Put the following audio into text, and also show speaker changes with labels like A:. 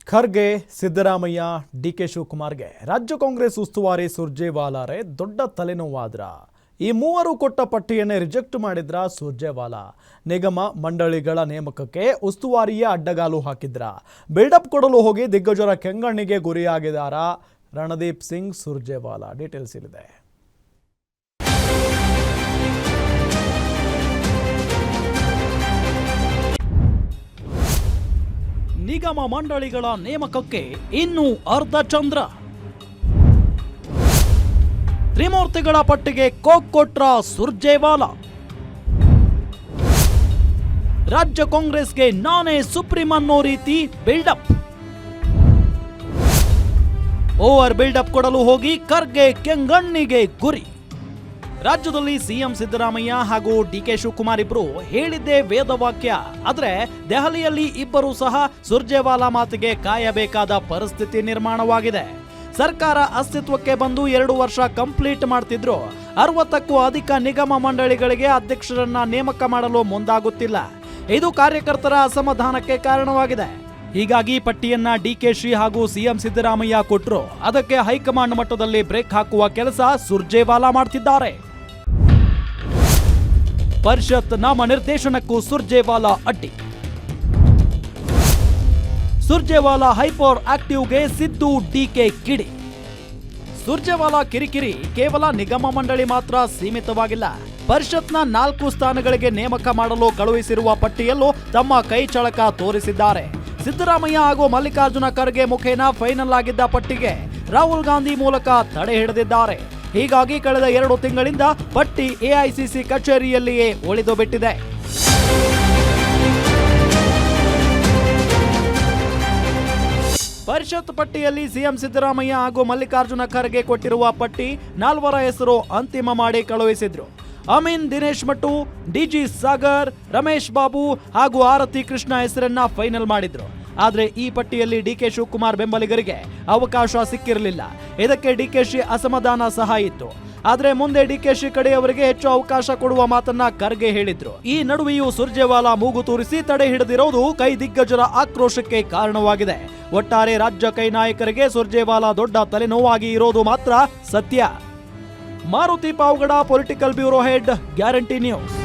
A: Kharge, Siddaramaiah, DK ಶಿವಕುಮಾರ್ಗೆ ರಾಜ್ಯ ಕಾಂಗ್ರೆಸ್ ಉಸ್ತುವಾರಿ ಸುರ್ಜೇವಾಲಾರೇ ದೊಡ್ಡ ತಲೆನೋವಾದ್ರ. ಈ ಮೂವರು ಕೊಟ್ಟ ಪಟ್ಟಿಯನ್ನೇ ರಿಜೆಕ್ಟ್ ಮಾಡಿದ್ರ ಸುರ್ಜೇವಾಲಾ. ನಿಗಮ ಮಂಡಳಿಗಳ ನೇಮಕಕ್ಕೆ ಉಸ್ತುವಾರಿಯೇ ಅಡ್ಡಗಾಲು ಹಾಕಿದ್ರ. ಬಿಲ್ಡಪ್ ಕೊಡಲು ಹೋಗಿ ದಿಗ್ಗಜರ ಕೆಂಗಣ್ಣಿಗೆ ಗುರಿಯಾಗಿದ್ದಾರ ರಣದೀಪ್ ಸಿಂಗ್ ಸುರ್ಜೇವಾಲಾ. ಡೀಟೇಲ್ಸ್ ಇಲ್ಲಿದೆ.
B: ನಿಗಮ ಮಂಡಳಿಗಳ ನೇಮಕಕ್ಕೆ ಇನ್ನೂ ಅರ್ಧ ಚಂದ್ರ. ತ್ರಿಮೂರ್ತಿಗಳ ಪಟ್ಟಿಗೆ ಕೋಕ್ ಕೊಟ್ರ ಸುರ್ಜೇವಾಲಾ. ರಾಜ್ಯ ಕಾಂಗ್ರೆಸ್ಗೆ ನಾನೇ ಸುಪ್ರೀಂ ಅನ್ನೋ ರೀತಿ ಬಿಲ್ಡಪ್. ಓವರ್ ಬಿಲ್ಡಪ್ ಕೊಡಲು ಹೋಗಿ ಖರ್ಗೆ ಕೆಂಗಣ್ಣಿಗೆ ಗುರಿ. ರಾಜ್ಯದಲ್ಲಿ ಸಿಎಂ ಸಿದ್ದರಾಮಯ್ಯ ಹಾಗೂ ಡಿಕೆ ಶಿವಕುಮಾರ್ ಇಬ್ರು ಹೇಳಿದ್ದೇ ವೇದವಾಕ್ಯ. ಆದ್ರೆ ದೆಹಲಿಯಲ್ಲಿ ಇಬ್ಬರು ಸಹ ಸುರ್ಜೇವಾಲಾ ಮಾತಿಗೆ ಕಾಯಬೇಕಾದ ಪರಿಸ್ಥಿತಿ ನಿರ್ಮಾಣವಾಗಿದೆ. ಸರ್ಕಾರ ಅಸ್ತಿತ್ವಕ್ಕೆ ಬಂದು 2 ವರ್ಷ ಕಂಪ್ಲೀಟ್ ಮಾಡ್ತಿದ್ರು. 60ಕ್ಕೂ ಅಧಿಕ ನಿಗಮ ಮಂಡಳಿಗಳಿಗೆ ಅಧ್ಯಕ್ಷರನ್ನ ನೇಮಕ ಮಾಡಲು ಮುಂದಾಗುತ್ತಿಲ್ಲ. ಇದು ಕಾರ್ಯಕರ್ತರ ಅಸಮಾಧಾನಕ್ಕೆ ಕಾರಣವಾಗಿದೆ. ಹೀಗಾಗಿ ಪಟ್ಟಿಯನ್ನ ಡಿಕೆಶಿ ಹಾಗೂ ಸಿಎಂ ಸಿದ್ದರಾಮಯ್ಯ ಕೊಟ್ಟರು. ಅದಕ್ಕೆ ಹೈಕಮಾಂಡ್ ಮಟ್ಟದಲ್ಲಿ ಬ್ರೇಕ್ ಹಾಕುವ ಕೆಲಸ ಸುರ್ಜೇವಾಲಾ ಮಾಡ್ತಿದ್ದಾರೆ. ಪರಿಷತ್ ನಾಮ ನಿರ್ದೇಶನಕ್ಕೂ ಸುರ್ಜೇವಾಲಾ ಅಡ್ಡಿ. ಸುರ್ಜೇವಾಲಾ ಹೈಪರ್ ಆಕ್ಟಿವ್ಗೆ ಸಿದ್ದು ಡಿಕೆ ಕಿಡಿ. ಸುರ್ಜೇವಾಲಾ ಕಿರಿಕಿರಿ ಕೇವಲ ನಿಗಮ ಮಂಡಳಿ ಮಾತ್ರ ಸೀಮಿತವಾಗಿಲ್ಲ. ಪರಿಷತ್ನ 4 ಸ್ಥಾನಗಳಿಗೆ ನೇಮಕ ಮಾಡಲು ಕಳುಹಿಸಿರುವ ಪಟ್ಟಿಯಲ್ಲೂ ತಮ್ಮ ಕೈ ಚಳಕ ತೋರಿಸಿದ್ದಾರೆ. ಸಿದ್ದರಾಮಯ್ಯ ಹಾಗೂ ಮಲ್ಲಿಕಾರ್ಜುನ ಖರ್ಗೆ ಮುಖೇನ ಫೈನಲ್ ಆಗಿದ್ದ ಪಟ್ಟಿಗೆ ರಾಹುಲ್ ಗಾಂಧಿ ಮೂಲಕ ತಡೆ ಹಿಡಿದಿದ್ದಾರೆ. ಹೀಗಾಗಿ ಕಳೆದ 2 ತಿಂಗಳಿಂದ ಪಟ್ಟಿ ಎಐಸಿಸಿ ಕಚೇರಿಯಲ್ಲಿಯೇ ಉಳಿದು ಬಿಟ್ಟಿದೆ. ಪರಿಷತ್ ಪಟ್ಟಿಯಲ್ಲಿ ಸಿಎಂ ಸಿದ್ದರಾಮಯ್ಯ ಹಾಗೂ ಮಲ್ಲಿಕಾರ್ಜುನ ಖರ್ಗೆ ಕೊಟ್ಟಿರುವ ಪಟ್ಟಿ 4 ಹೆಸರು ಅಂತಿಮ ಮಾಡಿ ಕಳುಹಿಸಿದ್ರು. ಅಮೀನ್ ದಿನೇಶ್ ಮಟ್ಟು, ಡಿಜಿ ಸಾಗರ್, ರಮೇಶ್ ಬಾಬು ಹಾಗೂ ಆರತಿ ಕೃಷ್ಣ ಹೆಸರನ್ನ ಫೈನಲ್ ಮಾಡಿದ್ರು. ಆದ್ರೆ ಈ ಪಟ್ಟಿಯಲ್ಲಿ ಡಿಕೆ ಶಿವಕುಮಾರ್ ಬೆಂಬಲಿಗರಿಗೆ ಅವಕಾಶ ಸಿಕ್ಕಿರಲಿಲ್ಲ. ಇದಕ್ಕೆ ಡಿಕೆಶಿ ಅಸಮಾಧಾನ ಸಹ ಇತ್ತು. ಆದ್ರೆ ಮುಂದೆ ಡಿಕೆಶಿ ಕಡೆಯವರಿಗೆ ಹೆಚ್ಚು ಅವಕಾಶ ಕೊಡುವ ಮಾತನ್ನ ಖರ್ಗೆ ಹೇಳಿದ್ರು. ಈ ನಡುವೆಯೂ ಸುರ್ಜೇವಾಲಾ ಮೂಗು ತೂರಿಸಿ ತಡೆ ಹಿಡಿದಿರೋದು ಕೈ ದಿಗ್ಗಜರ ಆಕ್ರೋಶಕ್ಕೆ ಕಾರಣವಾಗಿದೆ. ಒಟ್ಟಾರೆ ರಾಜ್ಯ ಕೈ ನಾಯಕರಿಗೆ ಸುರ್ಜೇವಾಲಾ ದೊಡ್ಡ ತಲೆನೋವಾಗಿ ಇರೋದು ಮಾತ್ರ ಸತ್ಯ. Maruti Pavagada, political bureau head, guarantee news.